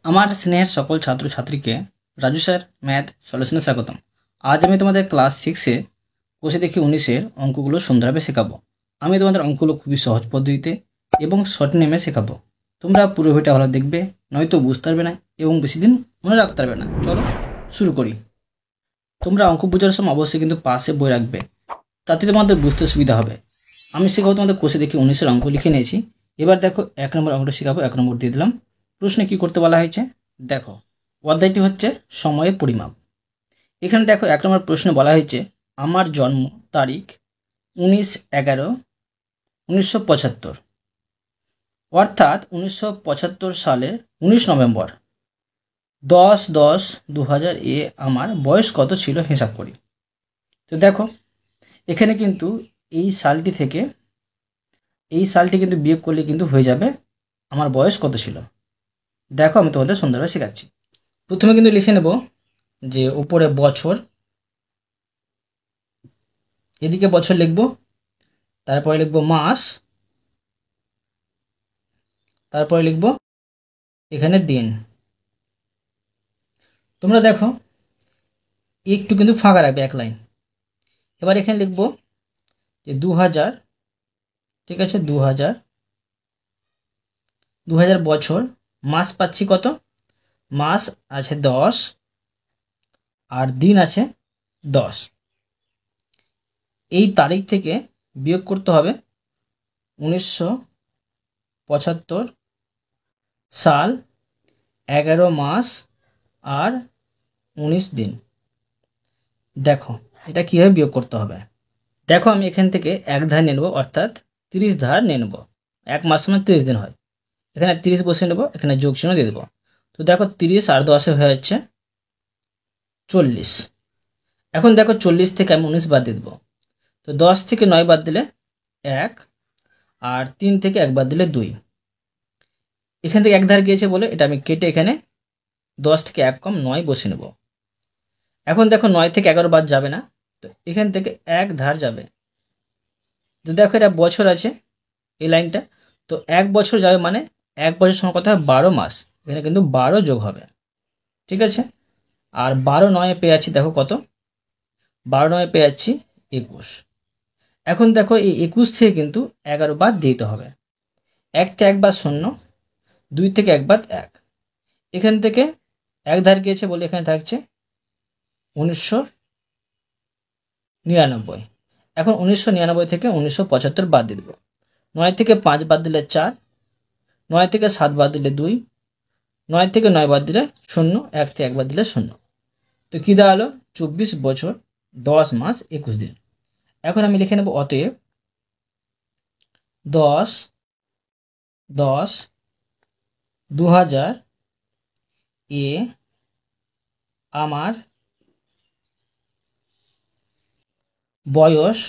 আমার স্নেহের সকল ছাত্রছাত্রীকে রাজু স্যার ম্যাথ সলিউশনে স্বাগতম। আজ আমি তোমাদের ক্লাস 6-এ কোষে দেখি 19-এর অঙ্কগুলো সুন্দরভাবে শেখাবো। আমি তোমাদের অঙ্কগুলো খুবই সহজ পদ্ধতিতে এবং শর্ট নেমে শেখাবো। তোমরা পুরো ভিডিওটা ভালো দেখবে, নয়তো বুঝতে পারবে না এবং বেশি দিন মনে রাখতে পারবে না। চলো শুরু করি। তোমরা অঙ্ক বোঝার সময় অবশ্যই কিন্তু পাশে বই রাখবে, তাতে তোমাদের বুঝতে সুবিধা হবে। আমি শেখাবো তোমাদের কোষে দেখি 19-এর অঙ্ক লিখে নিয়েছি। এবার দেখো 1 নম্বর অঙ্কটা শেখাবো, 1 নম্বর দিয়ে দিলাম। প্রশ্নে কি করতে বলা হয়েছে দেখো। অধ্যায়টি হচ্ছে সময়ের পরিমাপ। এখানে দেখো 1 নম্বর প্রশ্নে বলা হয়েছে আমার জন্ম তারিখ 19/11/1975, অর্থাৎ 1975 সালের 19 নভেম্বর 10/10/2000 আমার বয়স কত ছিল হিসাব করি। তো দেখো এখানে কিন্তু এই সালটি থেকে এই সালটি কিন্তু বিয়োগ করলে কিন্তু হয়ে যাবে আমার বয়স কত ছিল। দেখো আমি তোমাদের সুন্দরভাবে শেখাচ্ছি। প্রথমে কিন্তু লিখে নেব যে উপরে বছর, এদিকে বছর লিখব, তারপরে লিখব মাস, তারপরে লিখব এখানে দিন। তোমরা দেখো একটু কিন্তু ফাঁকা রাখবে, এক লাইন। এবার এখানে লিখব যে 2000, ঠিক আছে, 2000 বছর, মাস পাচ্ছি কত, মাস আছে 10 আর দিন আছে 10। এই তারিখ থেকে বিয়োগ করতে হবে 1975 সাল, 11 মাস আর 19 দিন। দেখো এটা কীভাবে বিয়োগ করতে হবে। দেখো আমি এখান থেকে 1 ধার নিয়ে নেবো, অর্থাৎ 30 ধার নিয়ে নেবো। 1 মাস মানে 30 দিন হয়, এখানে 30 বসে নেবো, এখানে যোগ চিহ্ন দিয়ে দেবো। তো দেখো 30 আর 10 হয়ে যাচ্ছে 40। এখন দেখো 40 থেকে আমি 19 বাদ দিয়ে দেবো। তো 10 থেকে 9 বাদ দিলে 1 আর 3 থেকে 1 বাদ দিলে 2। এখান থেকে 1 ধার গিয়েছে বলে এটা আমি কেটে এখানে 10 থেকে 1 কম 9 বসে নেব। এখন দেখো 9 থেকে 11 বাদ যাবে না, তো এখান থেকে 1 ধার যাবে। তো দেখো এটা বছর আছে এই লাইনটা, তো 1 বছর যাবে মানে 1 বছর সময় কত হবে 12 মাস, এখানে কিন্তু 12 যোগ হবে, ঠিক আছে। আর 12 9 পেয়ে যাচ্ছি, দেখো কত, 12 9 পেয়ে যাচ্ছি 21। এখন দেখো এই 21 থেকে কিন্তু 11 বাদ দিতে হবে। 1 থেকে 1 বাদ 0, 2 থেকে 1 বাদ 1। এখান থেকে 1 ধার গিয়েছে বলে এখানে থাকছে 1999। এখন 1999 থেকে 1975 বাদ দিয়ে দেবো। 9 থেকে 5 বাদ দিলে 4, 9 থেকে 7 বাদ দিলে 2, 9 থেকে 9 বাদ দিলে 0, 1 থেকে 1 বাদ দিলে 0। তো কী দাঁড়ালো 24 বছর 10 মাস 21 দিন। এখন আমি লিখে নেব অতএব 10/10/2000 আমার বয়স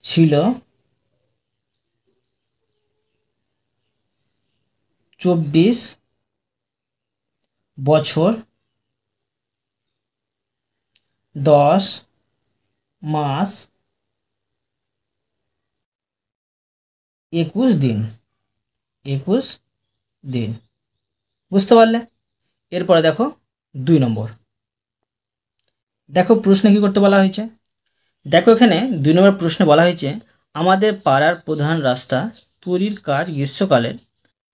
ছিল 24 বছর 10 মাস 21 দিন। বুঝতে পারলে? এরপরে দেখো 2 নম্বর। দেখো প্রশ্নে কি করতে বলা হয়েছে। দেখো এখানে 2 নম্বর প্রশ্নে বলা হয়েছে আমাদের পাড়ার প্রধান রাস্তা তৈরির কাজ গ্রীষ্মকালের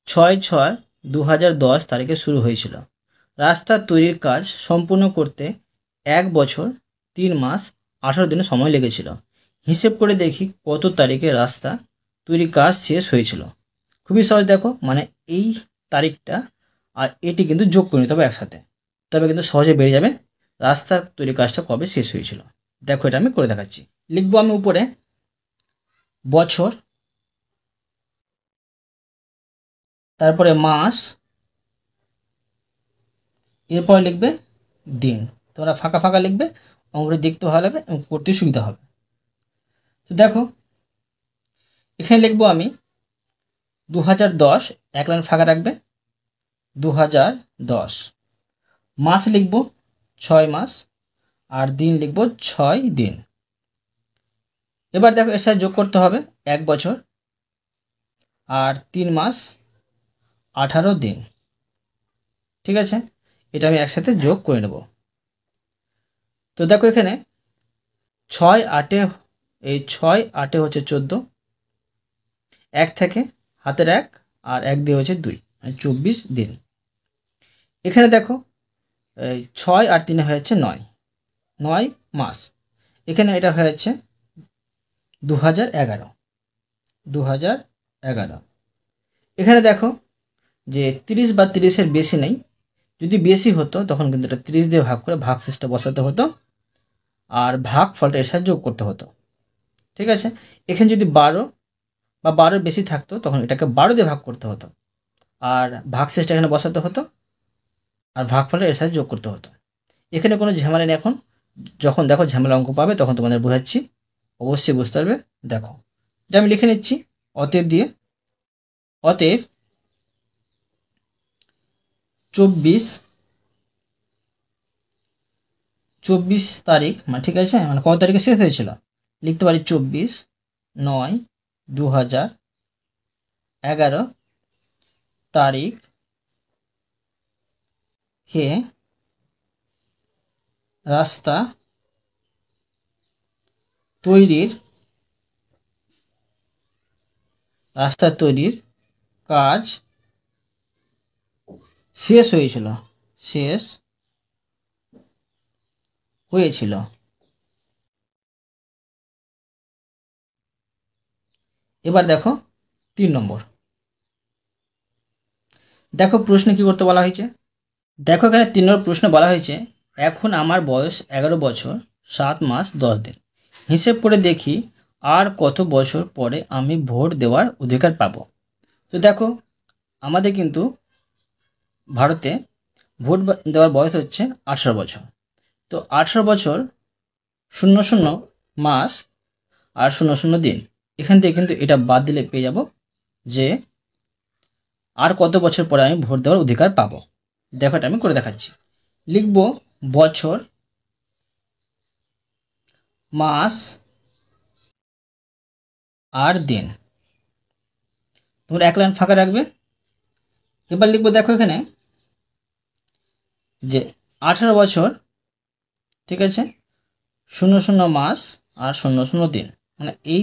6/6/2010 তারিখে শুরু হয়েছিল। রাস্তা তৈরির কাজ সম্পূর্ণ করতে 1 বছর 3 মাস 18 দিন সময় লেগেছিল। হিসেব করে দেখি কত তারিখে রাস্তা তৈরির কাজ শেষ হয়েছিল। খুবই সহজ, দেখো মানে এই তারিখটা আর এটি কিন্তু যোগ করে নিতে হবে একসাথে, তবে কিন্তু সহজে বেড়ে যাবে রাস্তার তৈরির কাজটা কবে শেষ হয়েছিল। দেখো এটা আমি করে দেখাচ্ছি। লিখবো আমি উপরে বছর, তারপরে মাস, এরপরে লিখবে দিন। তোমরা ফাঁকা ফাঁকা লিখবে, অঙ্কটি দেখতে ভালো লাগবে এবং করতে সুবিধা হবে। তো দেখো এখানে লিখবো আমি 2010, 1 লাইন ফাঁকা রাখবে, 2010। মাস লিখবো 6 মাস আর দিন লিখবো 6 দিন। এবার দেখো এর সাথে যোগ করতে হবে 1 বছর আর 3 মাস 18 দিন। ঠিক আছে, এটা আমি একসাথে যোগ করে নেব। তো দেখো এখানে 6 8-এ, এই 6 8-এ হচ্ছে 14, 1 থেকে হাতের 1 আর 1 দিয়ে হচ্ছে 2, 24 দিন। এখানে দেখো এই 6 আর 3 হয়েছে 9, 9 মাস। এখানে এটা হয়েছে 2011, 2011। এখানে দেখো যে 30 বা 30-এর বেশি নেই, যদি বেশি হতো তখন কিন্তু এটা 30 দিয়ে ভাগ করে ভাগশেষটা বসাতে হতো আর ভাগ ফলটা এর সাথে যোগ করতে হতো। ঠিক আছে, এখানে যদি 12 বা 12 বেশি থাকতো তখন এটাকে 12 দিয়ে ভাগ করতে হতো আর ভাগশেষটা এখানে বসাতে হতো আর ভাগফলটা এর সাথে যোগ করতে হতো। এখানে কোনো ঝামেলা নেই। এখন যখন দেখো ঝামেলা অঙ্ক পাবে তখন তোমাদের বোঝাচ্ছি, অবশ্যই বুঝতে পারবে। দেখো এটা আমি লিখে নিচ্ছি অতএব দিয়ে। অতএব 24 তারিখ, মানে ঠিক আছে, মানে কত তারিখে শেষ হয়েছিল, লিখতে পারি 24/9/2011 তারিখ হে রাস্তা তৈরির কাজ শেষ হয়েছিল। এবার দেখো 3 নম্বর। দেখো প্রশ্নে কি করতে বলা হয়েছে। দেখো এখানে 3 নম্বর প্রশ্নে বলা হয়েছে, এখন আমার বয়স 11 বছর 7 মাস 10 দিন। হিসেব করে দেখি আর কত বছর পরে আমি ভোট দেওয়ার অধিকার পাবো। তো দেখো আমাদের কিন্তু ভারতে ভোট দেওয়ার বয়স হচ্ছে 18 বছর। তো 18 বছর 00 মাস আর 00 দিন, এখান থেকে কিন্তু এটা বাদ দিলে পেয়ে যাব যে আর কত বছর পরে আমি ভোট দেওয়ার অধিকার পাবো। দেখো এটা আমি করে দেখাচ্ছি। লিখব বছর, মাস আর দিন। তোমরা 1 লাইন ফাঁকা রাখবে। এবার লিখবো দেখো এখানে যে 18 বছর, ঠিক আছে, 00 মাস আর 00 দিন, মানে এই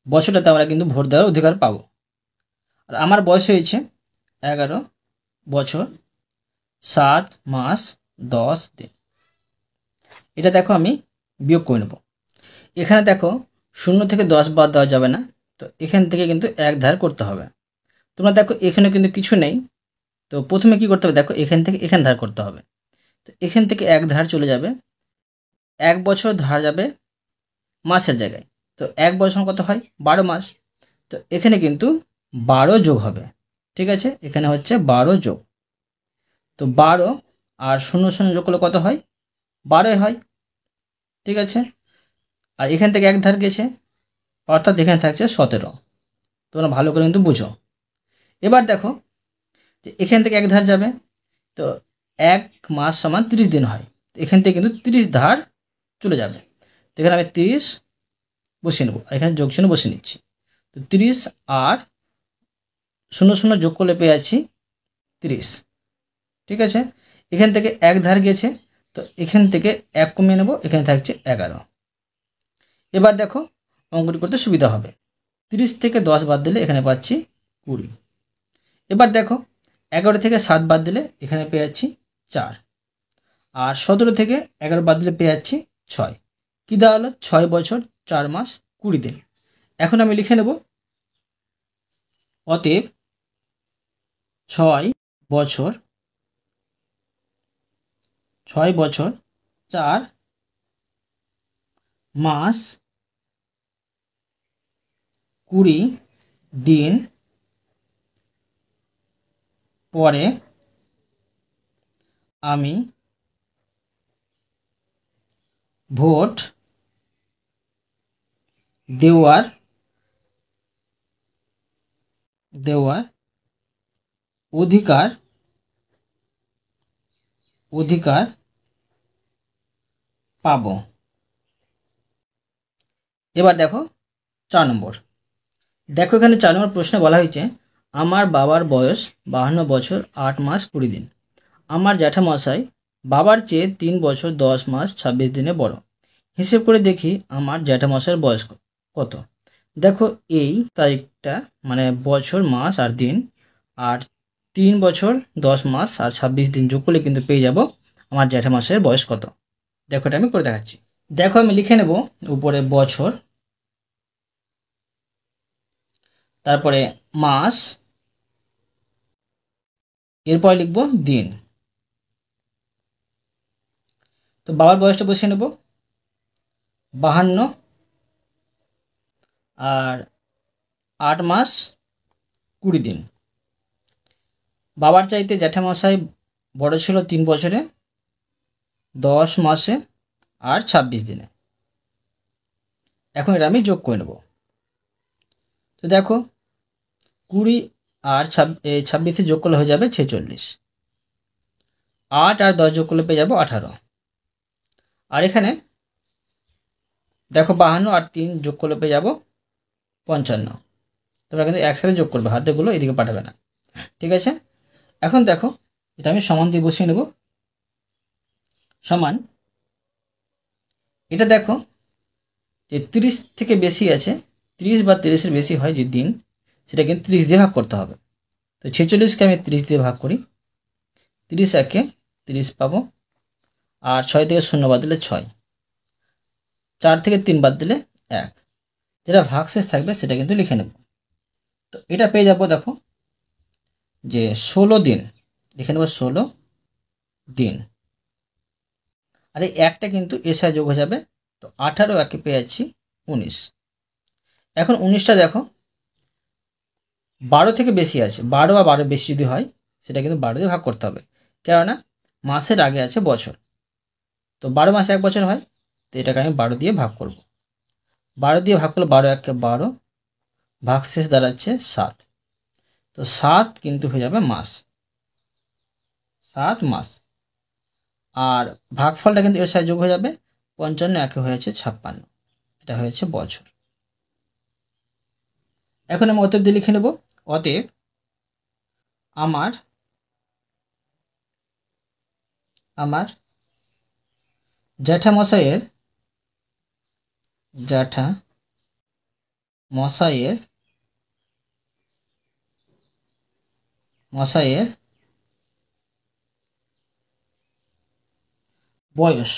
বছরটাতে আমরা কিন্তু ভোট দেওয়ার অধিকার পাবো। আর আমার বয়স হয়েছে 11 বছর 7 মাস 10 দিন। এটা দেখো আমি বিয়োগ করে নেব। এখানে দেখো 0 থেকে 10 বাদ দেওয়া যাবে না, তো এখান থেকে কিন্তু 1 ধার করতে হবে। তোমরা দেখো এখানে কিন্তু কিছু নেই, তো প্রথমে কি করতে হবে, দেখো এখান থেকে এখানে ধার করতে হবে। তো এখান থেকে 1 ধার চলে যাবে, 1 বছর ধার যাবে মাসের জায়গায়। তো 1 বছর কত হয়, 12 মাস। তো এখানে কিন্তু 12 যোগ হবে। ঠিক আছে, এখানে হচ্ছে 12 যোগ। তো 12 আর 00 যোগ করলে কত হয়, 12 হয়। ঠিক আছে, আর এখান থেকে 1 ধার গেছে, অর্থাৎ এখানে থাকছে 17। তোমরা ভালো করে কিন্তু বুঝো। এবার দেখো যে এখান থেকে 1 ধার যাবে, তো 1 মাস সমান 30 দিন হয়। তো এখান থেকে কিন্তু 30 ধার চলে যাবে। তো এখানে আমি 30 বসিয়ে নেবো আর এখানে যোগ চিহ্ন বসিয়ে নিচ্ছি। তো 30 আর 00 যোগ করলে পেয়ে যাচ্ছি 30। ঠিক আছে, এখান থেকে 1 ধার গেছে, তো এখান থেকে 1 কমিয়ে নেব, এখানে থাকছে 11। এবার দেখো অঙ্কটি করতে সুবিধা হবে। 30 থেকে 10 বাদ দিলে এখানে পাচ্ছি 20। এবার দেখো 11 থেকে 7 বাদ দিলে এখানে পেয়ে যাচ্ছি 4, আর 17 থেকে 11 বাদ দিলে পেয়ে যাচ্ছি 6। কি দাঁড়ালো, 6 বছর 4 মাস 20 দিন। এখন আমি লিখে নেব অতএব 6 বছর 4 মাস 20 দিন পরে আমি ভোট দেওয়ার অধিকার পাবো। এবার দেখো 4 নম্বর। দেখো এখানে 4 নম্বর প্রশ্নে বলা হয়েছে, আমার বাবার বয়স 52 বছর 8 মাস 20 দিন। আমার জ্যাঠামশাই বাবার চেয়ে 3 বছর 10 মাস 26 দিনে বড়। হিসেব করে দেখি আমার জ্যাঠামশাইয়ের বয়স কত। দেখো এই তারিখটা মানে বছর মাস আর দিন আর 3 বছর 10 মাস আর 26 দিন যোগ করলে কিন্তু পেয়ে যাব আমার জ্যাঠামশাইয়ের বয়স কত। দেখো এটা আমি করে দেখাচ্ছি। দেখো আমি লিখে নেব উপরে বছর, তারপরে মাস, এরপর লিখব দিন। তো বাবার বয়সটা বসিয়ে নেব 52 আর 8 মাস 20 দিন। বাবার চাইতে জ্যাঠামশাই বড় ছিল 3 বছরে 10 মাসে আর 26 দিনে। এখন এটা আমি যোগ করে নেব। তো দেখো 20 আর 26 যোগ করলে হয়ে যাবে 46, 8 আর 10 যোগ করলে পেয়ে যাবো 18। আর এখানে দেখো 52 আর 3 যোগ করলে পেয়ে যাবো 55। তোমরা কিন্তু একসাথে যোগ করবে, হাতেগুলো এদিকে পাঠাবে না, ঠিক আছে। এখন দেখো এটা আমি সমান দিয়ে বসিয়ে নেব। সমান, এটা দেখো যে 30 থেকে বেশি আছে, 30 বা 30-এর বেশি হয় যে দিন, সেটা কিন্তু 30 দিয়ে ভাগ করতে হবে। তো 46কে আমি 30 দিয়ে ভাগ করি, 30 একে 30 পাবো, আর 6 থেকে 0 বাদ দিলে 6, 4 থেকে 3 বাদ দিলে 1, যেটা ভাগশেষ থাকবে সেটা কিন্তু লিখে নেব। তো এটা পেয়ে যাবো দেখো যে 16 দিন, লিখে নেব 16 দিন। আর এই একটা কিন্তু এর সাথে যোগ হয়ে যাবে, তো 18 একে পেয়ে যাচ্ছি 19। এখন 19টা দেখো 12 থেকে বেশি আছে, 12 বা 12 বেশি যদি হয় সেটা কিন্তু 12 দিয়ে ভাগ করতে হবে, কেননা মাসের আগে আছে বছর। তো 12 মাসে 1 বছর হয়, তো এটাকে আমি 12 দিয়ে ভাগ করব। 12 দিয়ে ভাগ করলে 12 একে 12, ভাগশেষ দাঁড়াচ্ছে 7। তো 7 কিন্তু হয়ে যাবে মাস, 7 মাস। আর ভাগফলটা কিন্তু এর সাথে যোগ হয়ে যাবে, 55 একে হয়েছে 56, এটা হয়েছে বছর। এখন আমি অতএব দিয়ে লিখে নেব, অতএব আমার আমার জ্যাঠামশাইয়ের মশাইয়ের বয়স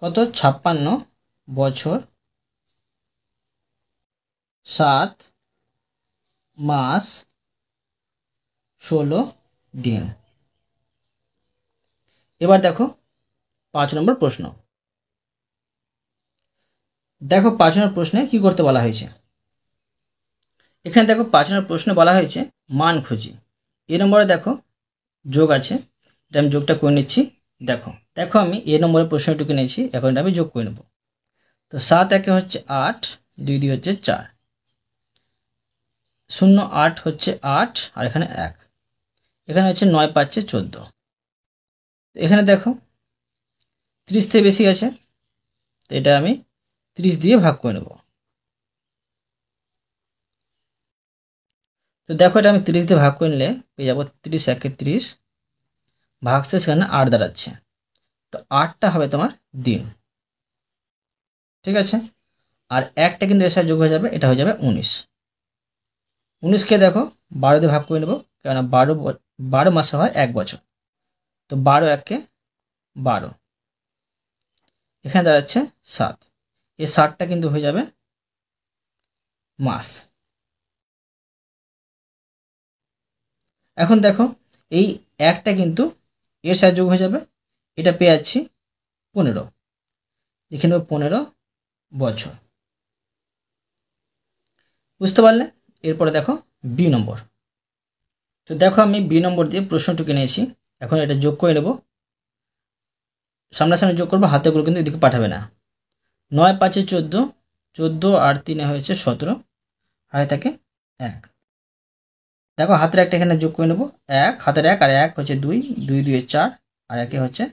কত, 56 বছর 7 মাস 16 দিন। এবার দেখো 5 নম্বর প্রশ্ন। দেখো 5 নম্বর প্রশ্নে কি করতে বলা হয়েছে। এখানে দেখো 5 নম্বর প্রশ্নে বলা হয়েছে মান খুঁজি। এ নম্বরে দেখো যোগ আছে, এটা আমি যোগটা করে নিচ্ছি। দেখো দেখো আমি এ নম্বরের প্রশ্নটুকু নিয়েছি, এখন এটা আমি যোগ করে নেব। তো 7 একে হচ্ছে 8, 2 2 হচ্ছে 4, 0 8 হচ্ছে 8, আর এখানে 1, এখানে হচ্ছে 9 পাচ্ছে 14। এখানে দেখো 30 থেকে বেশি আছে, তো এটা আমি 30 দিয়ে ভাগ করে নেব। তো দেখো এটা আমি 30 দিয়ে ভাগ করে নিলে পেয়ে যাবো 30 একে 30, ভাগশেষ এখানে 8 দাঁড়াচ্ছে, তো 8টা হবে তোমার দিন, ঠিক আছে। আর একটা কিন্তু এর সাথে যোগ হয়ে যাবে, এটা হয়ে যাবে 19। 19কে দেখো 12 দিয়ে ভাগ করে নেব, কেননা 12 মাসে হয় 1 বছর। তো 12 একে 12, এখানে দাঁড়াচ্ছে 7, এই 7টা কিন্তু হয়ে যাবে মাস। এখন দেখো এই একটা কিন্তু এর সাথে যোগ হয়ে যাবে, এটা পেয়ে যাচ্ছি 15, লিখে নেব 15 বছর। বুঝতে পারলে? এরপরে দেখো বি নম্বর। তো দেখো আমি বি নম্বর দিয়ে প্রশ্নটুকু নিয়েছি, এখন এটা যোগ করে নেব। সামনাসামনি যোগ করবো, হাতেগুলো কিন্তু এদিকে পাঠাবে না। 9 5 14, 14 আর 3 হয়েছে 17, হাতে থাকে 1। দেখো হাতের একটা এখানে যোগ করে নেব, 1 হাতের 1 আর 1 হচ্ছে 2, 2 2 4, আর 1 হচ্ছে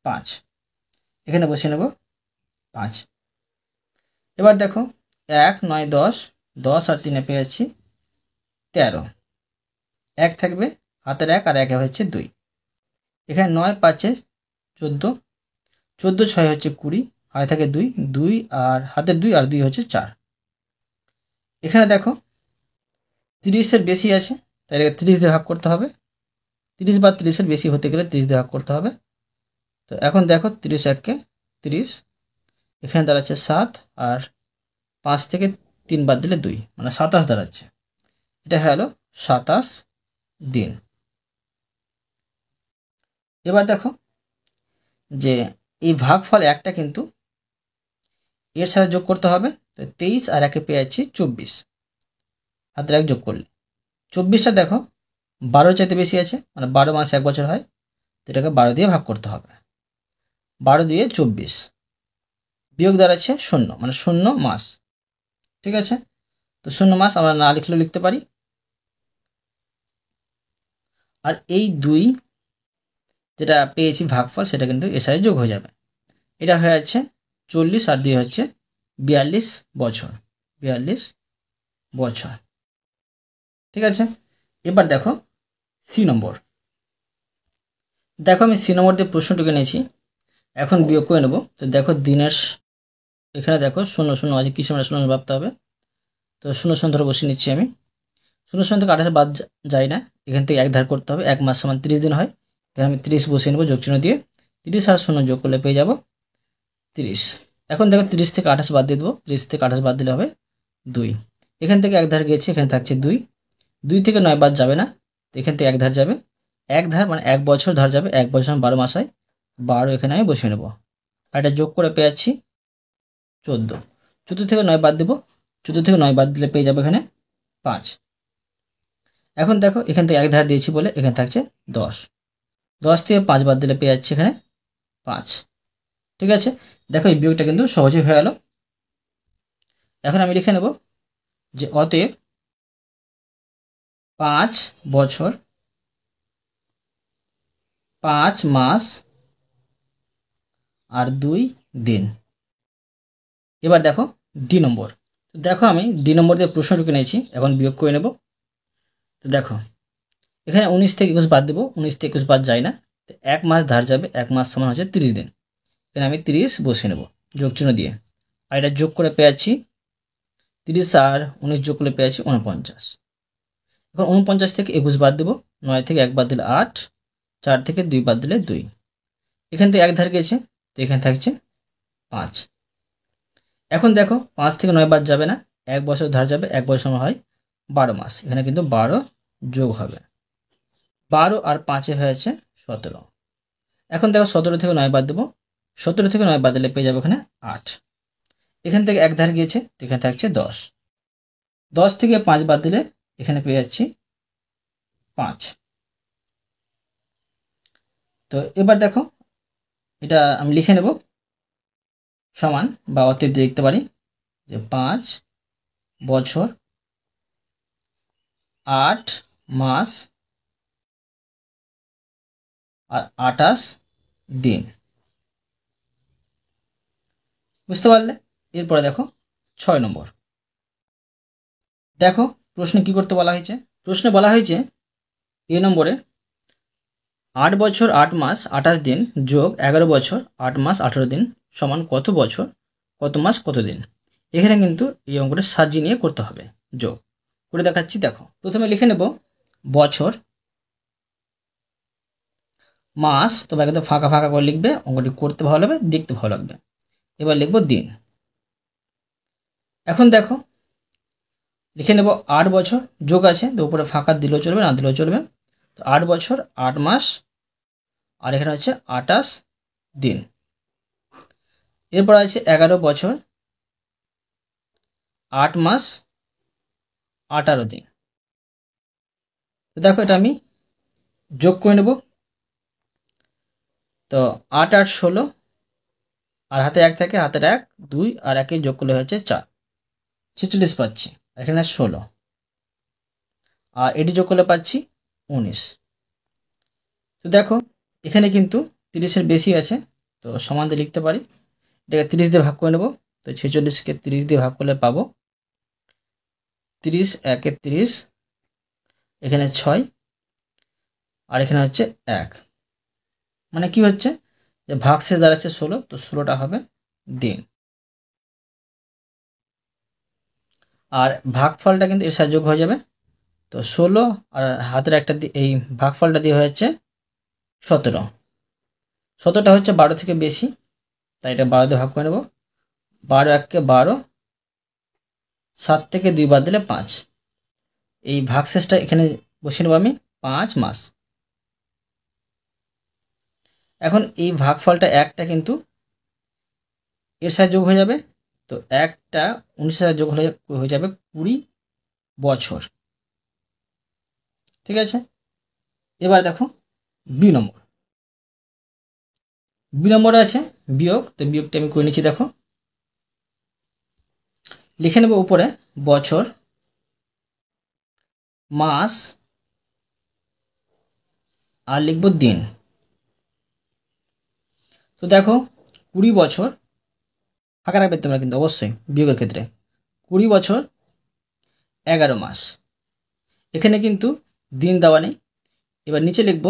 5, এখানে বসিয়ে নেব 5। এবার দেখো 1 9 10, 10 আর 3 পেয়েছি 13, 1 থাকবে, হাতের 1 আর 1 হচ্ছে 2। এখানে 9 5 14, 14 6 হচ্ছে 20, হাতে থাকে 2, 2 আর হাতের 2 আর 2 হচ্ছে 4। এখানে দেখো 30-এর বেশি আছে, তাই 30 দিয়ে ভাগ করতে হবে। 30 বা 30-এর বেশি হতে গেলে 30 দিয়ে ভাগ করতে হবে। তো এখন দেখো 30 1 30, এখানে দাঁড়াচ্ছে 7, আর 5 থেকে 3 বাদ দিলে 2, মানে 27 দাঁড়াচ্ছে। এটা হলো 27 দিন। এবার দেখো যে এই ভাগফল একটা কিন্তু এর সাথে যোগ করতে হবে। তো 23 আর 1 পেয়ে যাচ্ছি 24, হাতের 1 যোগ করলে 24টা দেখো 12 চাইতে বেশি আছে, মানে 12 মাস 1 বছর হয়, তো এটাকে 12 দিয়ে ভাগ করতে হবে। 12 দিয়ে 24, বিয়োগ দাঁড়াচ্ছে 0, মানে 0 মাস। ঠিক আছে, তো 0 মাস আমরা না লিখলেও লিখতে পারি। আর এই 2 যেটা পেয়েছি ভাগফল, সেটা কিন্তু এর সাথে যোগ হয়ে যাবে। এটা হয়ে যাচ্ছে 40 আর 2 হচ্ছে 42 বছর। 42 বছর। ঠিক আছে, এবার দেখো সি নম্বর। দেখো আমি সি নম্বর দিয়ে প্রশ্নটুকু নিয়েছি, এখন বিয়োগ করে নেব। তো দেখো দিনের এখানে দেখো 0 0 আছে, কিসের মানে 0 ভাবতে হবে। তো 0 0 ধরে বসে নিচ্ছি আমি। 0 0 থেকে 28 বাদ যায় না, এখান থেকে 1 ধার করতে হবে। 1 মাস সমান 30 দিন হয়, এখানে আমি 30 বসিয়ে নেবো যোগ চিহ্ন দিয়ে। 30 আর 0 যোগ করলে পেয়ে যাব 30। এখন দেখো 30 থেকে 28 বাদ দিয়ে দেবো। 30 থেকে 28 বাদ দিলে হবে 2। এখান থেকে 1 ধার গিয়েছে, এখানে থাকছে 2। 2 থেকে 9 বাদ যাবে না, তো এখান থেকে 1 ধার যাবে। 1 ধার মানে 1 বছর ধার যাবে, 1 বছর 12 মাস হয়, 12 এখানে আমি বসিয়ে নেবো। আর এটা যোগ করে পেয়ে যাচ্ছি 14। 14 থেকে 9 বাদ দেবো। 14 থেকে 9 বাদ দিলে পেয়ে যাবো এখানে 5। এখন দেখো এখান থেকে 1 ধার দিয়েছি বলে এখানে থাকছে 10। 10 থেকে 5 বাদ দিলে পেয়ে যাচ্ছে এখানে 5। ঠিক আছে, দেখো এই বিয়োগটা কিন্তু সহজেই হয়ে গেল। এখন আমি লিখে নেব যে অতএব 5 বছর 5 মাস আর 2 দিন। এবার দেখো ডি নম্বর। তো দেখো আমি ডি নম্বর দিয়ে প্রশ্নটুকু নিয়েছি, এখন বিয়োগ করে নেব। তো দেখো এখানে 19 থেকে 21 বাদ দেবো। 19 থেকে 21 বাদ যায় না, তো 1 মাস ধার যাবে। 1 মাস সমান হচ্ছে 30 দিন, এখানে আমি 30 বসিয়ে নেব যোগ চিহ্ন দিয়ে। আর এটা যোগ করে পেয়ে যাচ্ছি 30 আর 19 যোগ করলে পেয়ে যাচ্ছি 49। এখন 49 থেকে 21 বাদ দেবো। 9 থেকে 1 বাদ দিলে 8, 4 থেকে 2 বাদ দিলে 2, এখান থেকে 1 ধার গেছে, তো এখানে থাকছে 5। এখন দেখো 5 থেকে 9 বাদ যাবে না, 1 বছর ধার যাবে। 1 বছর হয় 12 মাস, এখানে কিন্তু 12 যোগ হবে। 12 আর 5 হয়েছে 17। এখন দেখো 17 থেকে 9 বাদ দেবো। 17 থেকে 9 বাদ দিলে পেয়ে যাবো এখানে 8, এখান থেকে 1 ধার গিয়েছে, তো এখানে থাকছে 10। 10 থেকে 5 বাদ দিলে এখানে পেয়ে যাচ্ছি 5। তো এবার দেখো এটা আমি লিখে নেব সমান বা অতএব দিয়ে লিখতে পারি যে 5 বছর 8 মাস আর 28 দিন। বুঝতে পারলে? এরপরে দেখো 6 নম্বর। দেখো প্রশ্নে কি করতে বলা হয়েছে। প্রশ্নে বলা হয়েছে এ নম্বরে 8 বছর 8 মাস 28 দিন যোগ 11 বছর 8 মাস 18 দিন সমান কত বছর কত মাস কত দিন। এখানে কিন্তু এই অঙ্কটা সাজিয়ে নিয়ে করতে হবে, যোগ করে দেখাচ্ছি। দেখো প্রথমে লিখে নেব বছর, মাস তবে একদম ফাঁকা ফাঁকা করে লিখবে, অঙ্কটি করতে ভালো লাগবে, দেখতে ভালো লাগবে। এবার লিখব দিন। এখন দেখো লিখে নেব 8 বছর, যোগ আছে তো উপরে ফাঁকা দিলেও চলবে, না দিলেও চলবে। তো 8 বছর 8 মাস আর এখানে হচ্ছে 28 দিন। এরপর আছে 11 বছর 8 মাস 18 দিন। তো দেখো এটা আমি যোগ করে নেব। তো 8 8 16, আর হাতে 1 থাকে, হাতের 1 2 আর 1 যোগ করলে হচ্ছে 4, 46 পাচ্ছি। এখানে 16 আর এটি যোগ করলে পাচ্ছি 19। তো দেখো এখানে কিন্তু 30-এর বেশি আছে, তো সমান দিয়ে লিখতে পারি। এটাকে 30 দিয়ে ভাগ করে নেব। তো 46কে 30 দিয়ে ভাগ করলে পাবো 30 একে 30, এখানে 6 আর এখানে হচ্ছে 1, মানে কি হচ্ছে যে ভাগশেষ দাঁড়াচ্ছে 16, তো 16টা হবে দিন। আর ভাগফলটা কিন্তু এর সাথে যোগ হয়ে যাবে, তো 16 আর হাতের একটা এই ভাগফলটা দিয়ে হয়েছে 17। 17টা হচ্ছে 12 থেকে বেশি, তাই এটা 12 দিয়ে ভাগ করে নেব। 12 এককে 12, 7 থেকে 2 বাদ দিলে 5, এই ভাগশেষটা এখানে বসিয়ে নেব আমি 5 মাস। এখন এই ভাগফলটা একটা কিন্তু এর সাথে যোগ হয়ে যাবে, তো একটা 19 সাথে যোগ হয়ে যাবে 20 বছর। ঠিক আছে, এবার দেখো বি নম্বর। বি নম্বরে আছে বিয়োগ, তো বিয়োগটা আমি করে নিচ্ছি। দেখো লিখে নেব উপরে বছর, মাস আর লিখব দিন। তো দেখো 20 বছর ফাঁকা রাখবে তোমরা কিন্তু অবশ্যই বিয়োগের ক্ষেত্রে। 20 বছর 11 মাস, এখানে কিন্তু দিন দেওয়া নেই। এবার নিচে লিখব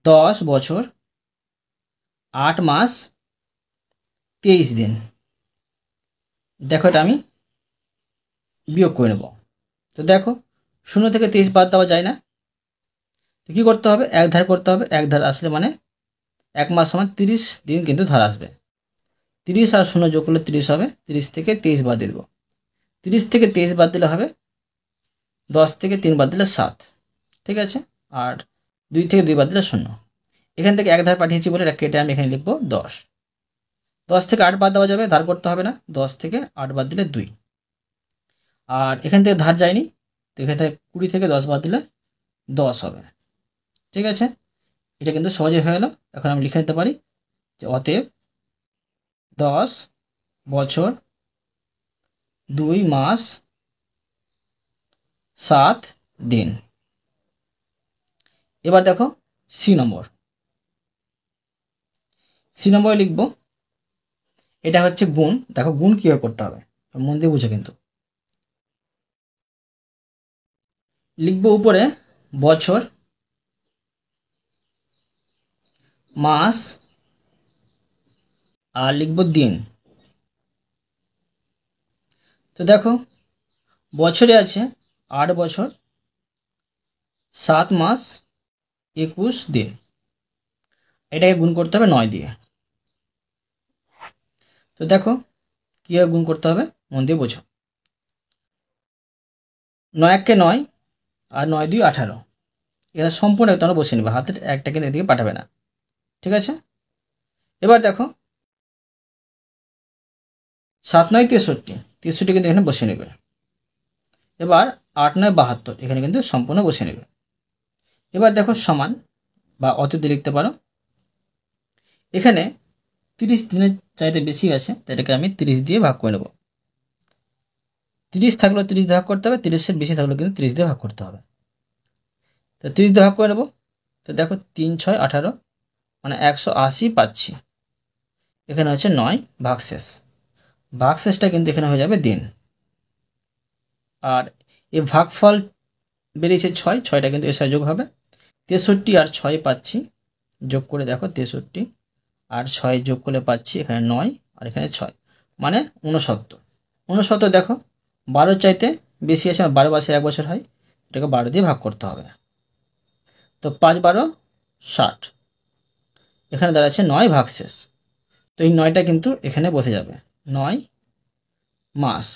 10 বছর 8 মাস 23 দিন। দেখো এটা আমি বিয়োগ করে নেব। তো দেখো 0 থেকে 23 বাদ দেওয়া যায় না, তো কী করতে হবে, এক ধার করতে হবে। এক ধার আসলে মানে 1 মাস সমান 30 দিন কিন্তু ধার আসবে। 30 আর 0 যোগ করলে 30 হবে, 30 থেকে 23 বাদ দিয়ে দেবো। 30 থেকে 23 বাদ দিলে হবে 10 থেকে 3 বাদ দিলে 7, ঠিক আছে। আর 2 থেকে 2 বাদ দিলে 0। এখান থেকে এক ধার পাঠিয়েছি বলে এটা কেটে আমি এখানে লিখবো 10। 10 থেকে 8 বাদ দেওয়া যাবে, ধার করতে হবে না। 10 থেকে 8 বাদ দিলে 2, আর এখান থেকে ধার যায়নি, তো এখান থেকে 20 থেকে 10 বাদ দিলে 10 হবে। ঠিক আছে, এটা কিন্তু সহজে হয়ে গেল। এখন আমি লিখে নিতে পারি যে অতএব 10 বছর 2 মাস 7 দিন। এবার দেখো সি নম্বর। সি নম্বরে লিখব, এটা হচ্ছে গুণ। দেখো গুণ কীভাবে করতে হবে মন দিয়ে বুঝো কিন্তু। লিখব উপরে বছর, মাস আর লিখব দিন। তো দেখো বছরে আছে 8 বছর 7 মাস 21 দিন, এটাকে গুণ করতে হবে 9 দিয়ে। তো দেখো কীভাবে গুণ করতে হবে মন দিয়ে বোঝো। 9 একে 9 আর 9 2 18, এটা সম্পূর্ণ তোমরা বসে নেবে, হাতের একটা কিন্তু এদিকে পাঠাবে না। ঠিক আছে, এবার দেখো 7 9 63, 63 কিন্তু এখানে বসে নেবে। এবার 8 9 72, এখানে কিন্তু সম্পূর্ণ বসে নেবে। এবার দেখো সমান বা অতীতে লিখতে পারো। এখানে 30 দিনের চাইতে বেশি আছে, তাই এটাকে আমি 30 দিয়ে ভাগ করে নেব। 30 থাকলেও 30 দিয়ে ভাগ করতে হবে, 30-এর বেশি থাকলেও কিন্তু 30 দিয়ে ভাগ করতে হবে। তো 30 দিয়ে ভাগ করে নেব। তো দেখো 3 6 18, মানে 180 পাচ্ছি। এখানে হচ্ছে 9 ভাগশেষ। ভাগশেষটা কিন্তু এখানে হয়ে যাবে দিন। আর এই ভাগফল বেরিয়েছে 6, 6টা কিন্তু এর সাথে যোগ হবে। 63 আর 6 পাচ্ছি, যোগ করে দেখো 63 আর 6 যোগ করলে পাচ্ছি এখানে 9 আর এখানে 6, মানে 69। 69 দেখো 12 চাইতে বেশি আছে, 12 মাসে 1 বছর হয়, এটাকে 12 দিয়ে ভাগ করতে হবে। তো 5 12 60, এখানে দাঁড়াচ্ছে 9 ভাগশেষ। তো এই 9টা কিন্তু এখানে বসে যাবে 9 মাস।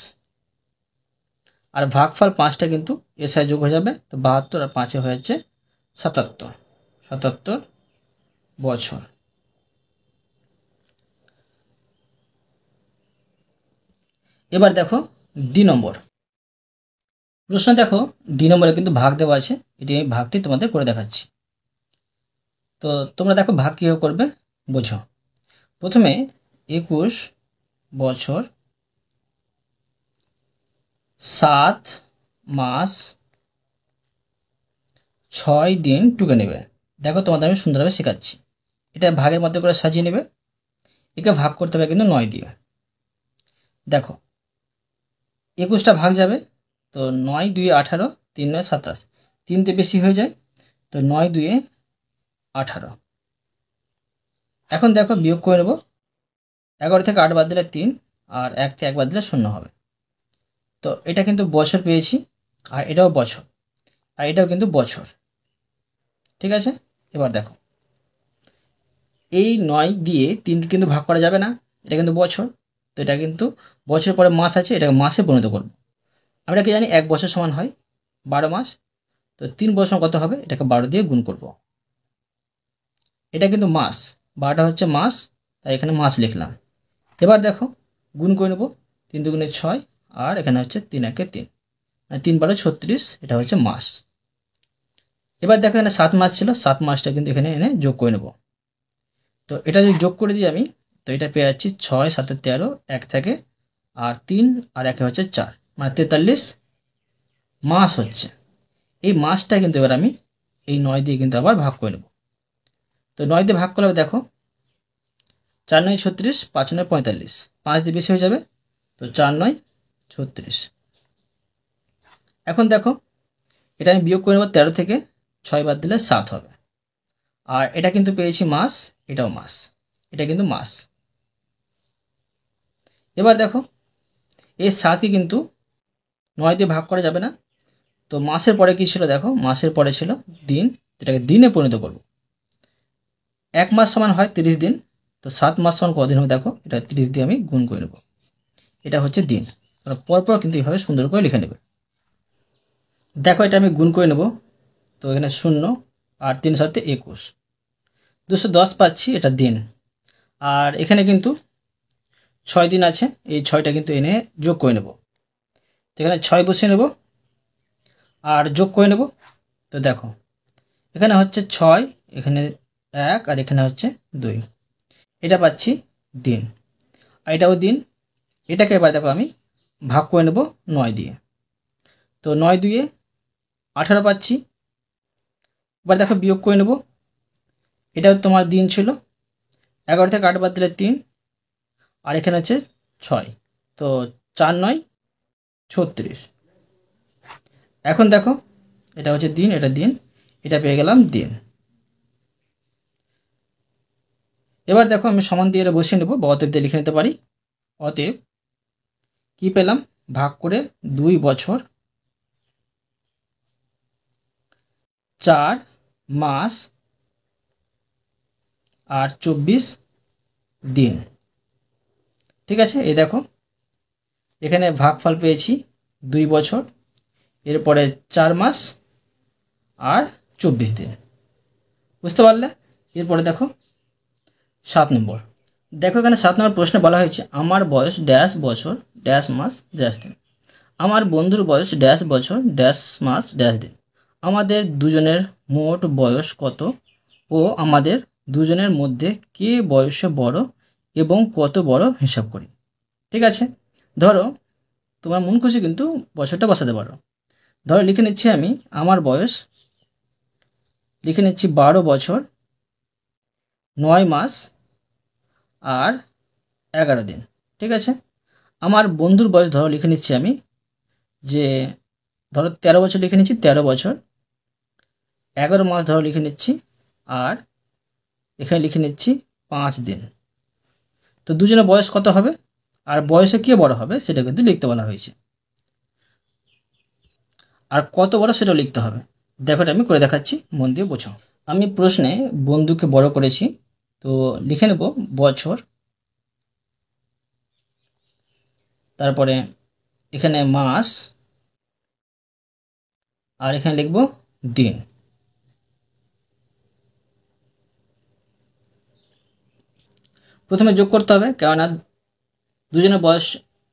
আর ভাগফল 5টা কিন্তু এর সাথে যোগ হয়ে যাবে, তো 72 আর 5-এ হয়ে যাচ্ছে 77, 77 বছর। এবার দেখো ডি নম্বর প্রশ্ন। দেখো ডি নম্বরে কিন্তু ভাগ দেওয়া আছে, এটি আমি ভাগটি তোমাদের করে দেখাচ্ছি। তো তোমরা দেখো ভাগ কীভাবে করবে বোঝো। প্রথমে 21 বছর 7 মাস 6 দিন টুকে নেবে। দেখো তোমাদের আমি সুন্দরভাবে শেখাচ্ছি। এটা ভাগের মধ্যে করে সাজিয়ে নেবে। একে ভাগ করতে হবে কিন্তু 9 দিয়ে। দেখো 21টা ভাগ যাবে, তো 9 2 18, 3 9 27, 3তে বেশি হয়ে যায়, তো 9 2 18। এখন দেখো বিয়োগ করে নেব, 11 থেকে 8 বাদ দিলে 3, আর 1 থেকে 1 বাদ দিলে 0 হবে। তো এটা কিন্তু বছর পেয়েছি, আর এটাও বছর, আর এটাও কিন্তু বছর। ঠিক আছে, এবার দেখো এই 9 দিয়ে 3কে কিন্তু ভাগ করা যাবে না, এটা কিন্তু বছর, তো এটা কিন্তু বছর পরে মাস আছে, এটাকে মাসে পরিণত করব। আমরা কি জানি 1 বছর সমান হয় 12 মাস, তো 3 বছর কত হবে, এটাকে 12 দিয়ে গুণ করব। এটা কিন্তু মাস, 12টা হচ্ছে মাস, তাই এখানে মাস লিখলাম। এবার দেখো গুণ করে নেব, 3 দুগুণে 6, আর এখানে হচ্ছে 3 একে 3, মানে 3 12 36, এটা হচ্ছে মাস। এবার দেখো এখানে 7 মাস ছিল, 7 মাসটা কিন্তু এখানে এনে যোগ করে নেব। তো এটা যদি যোগ করে দিই আমি, তো এটা পেয়ে যাচ্ছি 6 7 13, 1 থেকে, আর 3 আর 1 হচ্ছে 4, মানে 43 মাস হচ্ছে। এই মাসটা কিন্তু এবার আমি এই 9 দিয়ে কিন্তু আবার ভাগ করে নেব। তো 9 দিয়ে ভাগ করলে দেখো 4 9 36, 5 9 45, 5 দিয়ে বেশি হয়ে যাবে, তো 4 9 36। এখন দেখো এটা আমি বিয়োগ করে নেব, 13 থেকে 6 বাদ দিলে 7 হবে, আর এটা কিন্তু পেয়েছি মাস, এটাও মাস, এটা কিন্তু মাস। এবার দেখো এই 7কে কিন্তু 9 দিয়ে ভাগ করা যাবে না, তো মাসের পরে কি ছিল, দেখো মাসের পরে ছিল দিন, এটাকে দিনে পরিণত করব। 1 মাস সমান হয় 30 দিন, তো 7 মাস সমান কদিন হবে, দেখো এটা 30 দিয়ে আমি গুণ করে নেব, এটা হচ্ছে দিন। পরপর কিন্তু এইভাবে সুন্দর করে লিখে নেবে। দেখো এটা আমি গুণ করে নেব, তো এখানে 0 আর 3 7 21, 210 পাচ্ছি, এটা দিন। আর এখানে কিন্তু 6 দিন আছে, এই 6টা কিন্তু এনে যোগ করে নেব, তো এখানে 6 বসিয়ে নেব আর যোগ করে নেব। তো দেখো এখানে হচ্ছে 6, এখানে 1, আর এখানে হচ্ছে 2, এটা পাচ্ছি দিন, আর এটাও দিন। এটাকে এবার দেখো আমি ভাগ করে নেব 9 দিয়ে, তো 9 2 18 পাচ্ছি। এবার দেখো বিয়োগ করে নেব, এটাও তোমার দিন ছিল, 11 থেকে 8 বাদ দিলে 3, আর এখানে হচ্ছে 6, তো 4 9 36। এখন দেখো এটা হচ্ছে দিন, এটা দিন, এটা পেয়ে গেলাম দিন। এবার দেখো আমি সমান দিয়ে এটা বসিয়ে নেব, বা অতএব দিয়ে লিখে নিতে পারি। অতএব কি পেলাম, ভাগ করে 2 বছর, 4 মাস, আর 24 দিন। ঠিক আছে, এই দেখো এখানে ভাগফল পেয়েছি 2 বছর, এরপরে 4 মাস আর 24 দিন। বুঝতে পারলে? এরপরে দেখো 7 নম্বর। দেখো এখানে 7 নম্বর প্রশ্নে বলা হয়েছে আমার বয়স ড্যাশ বছর ড্যাশ মাস ড্যাশ দিন, আমার বন্ধুর বয়স ড্যাশ বছর ড্যাশ মাস ড্যাশ দিন, আমাদের দুজনের মোট বয়স কত ও আমাদের দুজনের মধ্যে কে বয়সে বড় এবং কত বড় হিসাব করি। ঠিক আছে, ধরো তোমার মন খুশি কিন্তু বছরটা বসাতে পারো। ধরো লিখে নিচ্ছি আমি আমার বয়স, লিখে নিচ্ছি 12 বছর 9 মাস আর 11 দিন। ঠিক আছে, আমার বন্ধুর বয়স ধরো লিখে নিচ্ছি আমি, যে ধরো 13 বছর লিখে নিচ্ছি, 13 বছর 11 মাস ধরো লিখে নিচ্ছি, আর এখানে লিখে নিচ্ছি 5 দিন। তো দুজনের বয়স কত হবে আর বয়সে কে বড় হবে সেটা কিন্তু লিখতে বলা হয়েছে, আর কত বড় সেটাও লিখতে হবে। দেখো এটা আমি করে দেখাচ্ছি, মন দিয়ে বোঝো। আমি প্রশ্নে বন্ধুকে বড় করেছি, তো লিখে নেব বছর, তারপরে এখানে মাস, আর এখানে লিখব দিন। প্রথমে যোগ করতে হবে, কেননা দুজনের বয়স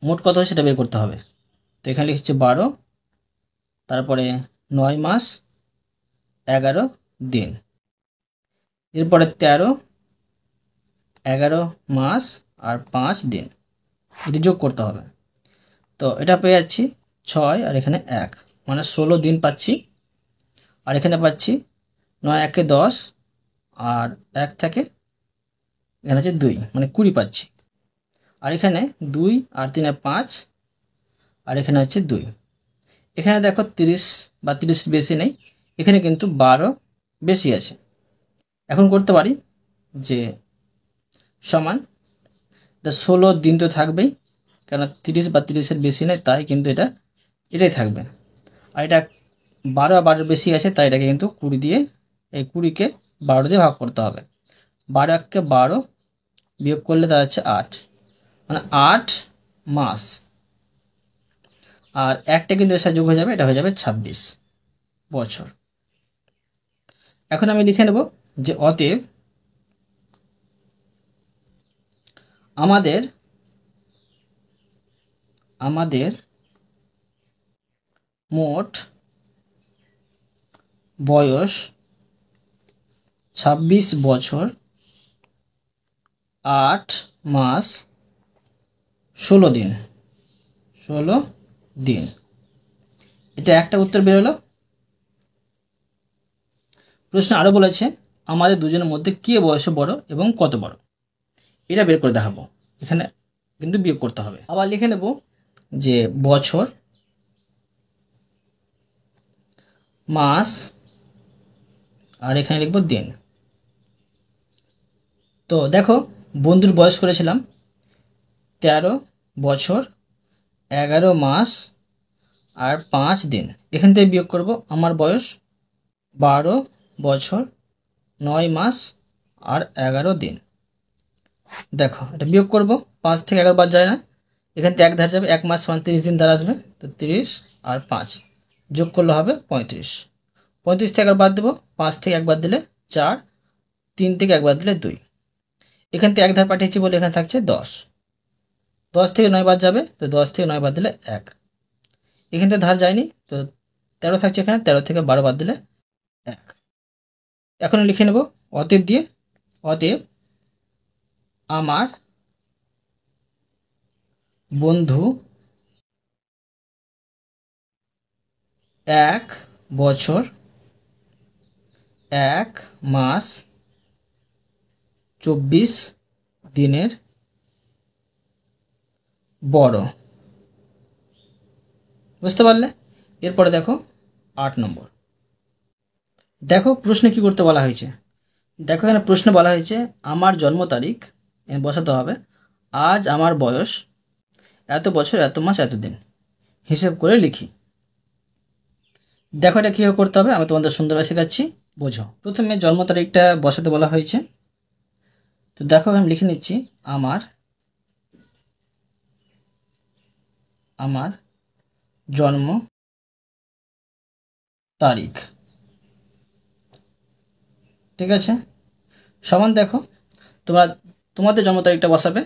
মোট কত হয় সেটা বের করতে হবে। তো এখানে লিখছি 12, তারপরে 9 মাস 11 দিন, এরপরে 13, 11 মাস আর 5 দিন, এটি যোগ করতে হবে। তো এটা পেয়ে যাচ্ছি 6, আর এখানে 1, মানে 16 দিন পাচ্ছি। আর এখানে পাচ্ছি 9 1 10, আর 1 থেকে এখানে হচ্ছে 2 মানে 20 পাচ্ছি। আর এখানে 2 আর 3 5, আর এখানে হচ্ছে 2। এখানে দেখো 30 বা 30 বেশি নেই, এখানে কিন্তু 12 বেশি আছে। এখন করতে পারি যে সমান 16 দিন তো থাকবেই, কেন 30 বা 30-এর বেশি নেই, তাই কিন্তু এটাই থাকবে। আর এটা 12 আর 12 বেশি আছে, তাই এটাকে কিন্তু 20 দিয়ে, এই 20-কে 12 দিয়ে ভাগ করতে হবে। 12 এককে 12 বিয়োগ করলে তা হচ্ছে 8, মানে 8 মাস। আর একটা কিন্তু এর সাথে যোগ হয়ে যাবে, এটা হয়ে যাবে 26 বছর। এখন আমি লিখে নেব যে অতএব আমাদের মোট বয়স 26 বছর 8 মাস 16 দিন। এটা একটা উত্তর বেরোলো। প্রশ্ন আরো বলেছে আমাদের দুজনের মধ্যে কে বয়সে বড় এবং কত বড়, এটা বের করে দেখাবো। এখানে কিন্তু বিয়োগ করতে হবে। আবার লিখে নেব যে বছর, মাস, আর এখানে লিখব দিন। তো দেখো বন্ধুর বয়স করেছিলাম 13 বছর 11 মাস আর 5 দিন। এখান থেকে বিয়োগ করব আমার বয়স 12 বছর 9 মাস আর 11 দিন। দেখো এটা বিয়োগ করব, 5 থেকে 11 বাদ যায় না, এখান থেকে 1 ধার যাবে, 1 মাস সমান 30 দিন ধার আসবে, তো 30 আর 5 যোগ করলে হবে 35। 35 থেকে 11 বাদ দেবো, 5 থেকে 1 বাদ দিলে 4, 3 থেকে 1 বাদ দিলে 2। এখান থেকে 1 ধার পাঠিয়েছি বলে এখানে থাকছে 10। 10 থেকে 9 বাদ যাবে, তো 10 থেকে 9 বাদ দিলে 1। এখান থেকে ধার যায়নি, তো 13 থাকছে এখানে, 13 থেকে 12 বাদ দিলে 1। এখন লিখে নেব অতএব দিয়ে, অতএব আমার বন্ধু 1 বছর 1 মাস 24 দিনের বড়। বুঝতে পারলে? এরপরে দেখো 8 নম্বর। দেখো প্রশ্নে কি করতে বলা হয়েছে। দেখো এখানে প্রশ্নে বলা হয়েছে আমার জন্ম তারিখ বসাতে হবে, আজ আমার বয়স এত বছর এত মাস এত দিন, হিসেব করে লিখি। দেখো এটা কীভাবে করতে হবে আমি তোমাদের সুন্দরভাবে শেখাচ্ছি, বোঝো। প্রথমে জন্ম তারিখটা বসাতে বলা হয়েছে, তো দেখো আমি লিখে নিচ্ছি আমার জন্ম তারিখ। ঠিক আছে, সমান দেখো তোমাদের জন্ম তারিখটা বসাবে।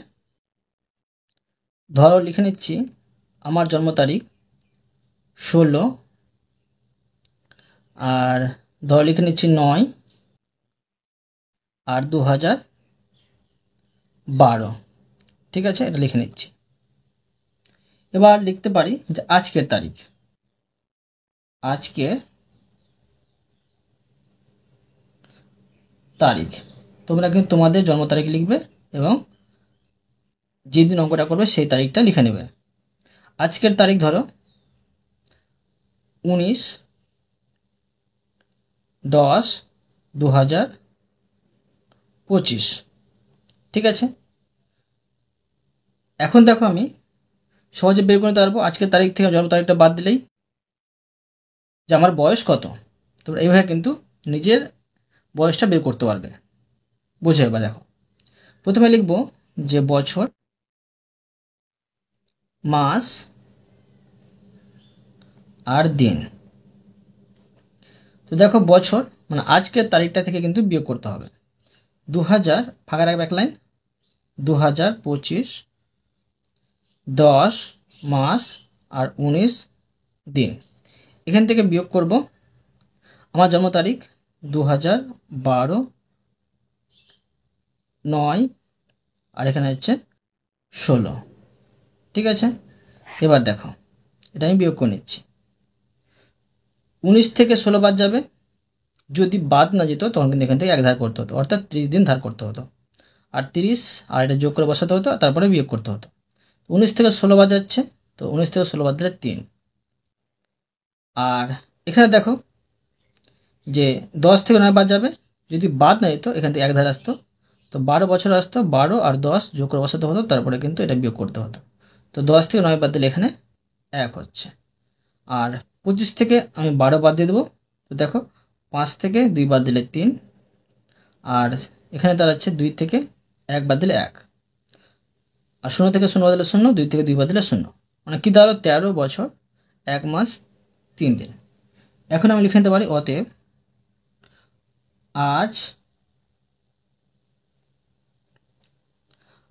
ধরো লিখে নিচ্ছি আমার জন্ম তারিখ 16, আর ধরো লিখে নিচ্ছি 9 আর 2012। ঠিক আছে, এটা লিখে নিচ্ছি। এবার লিখতে পারি যে আজকের তারিখ, তোমরা কিন্তু তোমাদের জন্ম তারিখ লিখবে এবং যেদিন অঙ্কটা করবে সেই তারিখটা লিখে নেবে। আজকের তারিখ ধরো 19/10/2025। ঠিক আছে, এখন দেখো আমি সহজে বের করে নিতে পারবো আজকের তারিখ থেকে জন্ম তারিখটা বাদ দিলেই যে আমার বয়স কত। তোমরা এইভাবে কিন্তু নিজের বয়সটা বের করতে পারবে। বুঝে এবার দেখো, প্রথমে লিখব যে বছর, মাস আর দিন। তো দেখো বছর মানে আজকের তারিখটা থেকে কিন্তু বিয়োগ করতে হবে। 2000 ফাঁকা রাখবে এক লাইন, 2025 10 মাস আর 19 দিন। এখান থেকে বিয়োগ করব আমার জন্ম তারিখ 2012 9 আর এখানে হচ্ছে 16। ঠিক আছে, এবার দেখো এটা আমি বিয়োগ করে নিচ্ছি। 19 থেকে 16 বাদ যাবে, যদি বাদ না যেত তখন কিন্তু এখান থেকে 1 ধার করতে হতো, অর্থাৎ 30 দিন ধার করতে হতো। আর 30 আর এটা যোগ করে বসাতে হতো, তারপরে বিয়োগ করতে হতো। 19 থেকে 16 বাদ যাচ্ছে, তো 19 থেকে 16 বাদ দিলে 3। আর এখানে দেখো যে 10 থেকে 9 বাদ যাবে, যদি বাদ না যেত এখান থেকে এক ধারে আসতো, তো 12 বছর আসতো, 12 আর 10 যোগ করে বসাতে হতো, তারপরে কিন্তু এটা বিয়োগ করতে হতো। তো 10 থেকে 9 বাদ দিলে এখানে 1 হচ্ছে। আর 25 থেকে আমি 12 বাদ দিয়ে দেবো, তো দেখো 5 থেকে 2 বাদ দিলে 3, আর এখানে দাঁড়াচ্ছে 2 থেকে 1 বাদ দিলে 1, আর 0 থেকে 0 বাদ দিলে 0, 2 থেকে 2 বাদ দিলে 0, মানে কি দাঁড়ালো 13 বছর 1 মাস 3 দিন। এখন আমি লিখে নিতে পারি অতএব আজ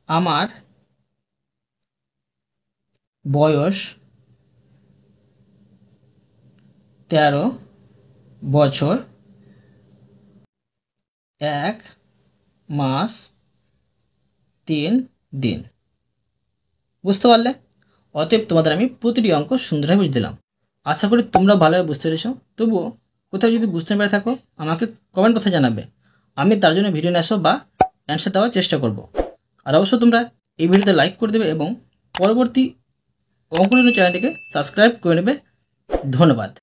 আমার বয়স 13 বছর 1 মাস 3 দিন। বুঝতে পারলে? অতএব তোমাদের আমি প্রতিটি অঙ্ক সুন্দরভাবে বুঝে দিলাম। আশা করি তোমরা ভালোভাবে বুঝতে পেরেছো। তবুও কোথাও যদি বুঝতে না পেরে থাকো আমাকে কমেন্ট বক্সে জানাবে, আমি তার জন্য ভিডিও নিয়ে আসবো বা অ্যান্সার দেওয়ার চেষ্টা করব। আর অবশ্যই তোমরা এই ভিডিওতে লাইক করে দেবে এবং পরবর্তী অঙ্কনের চ্যানেলটিকে সাবস্ক্রাইব করে নেবে। ধন্যবাদ।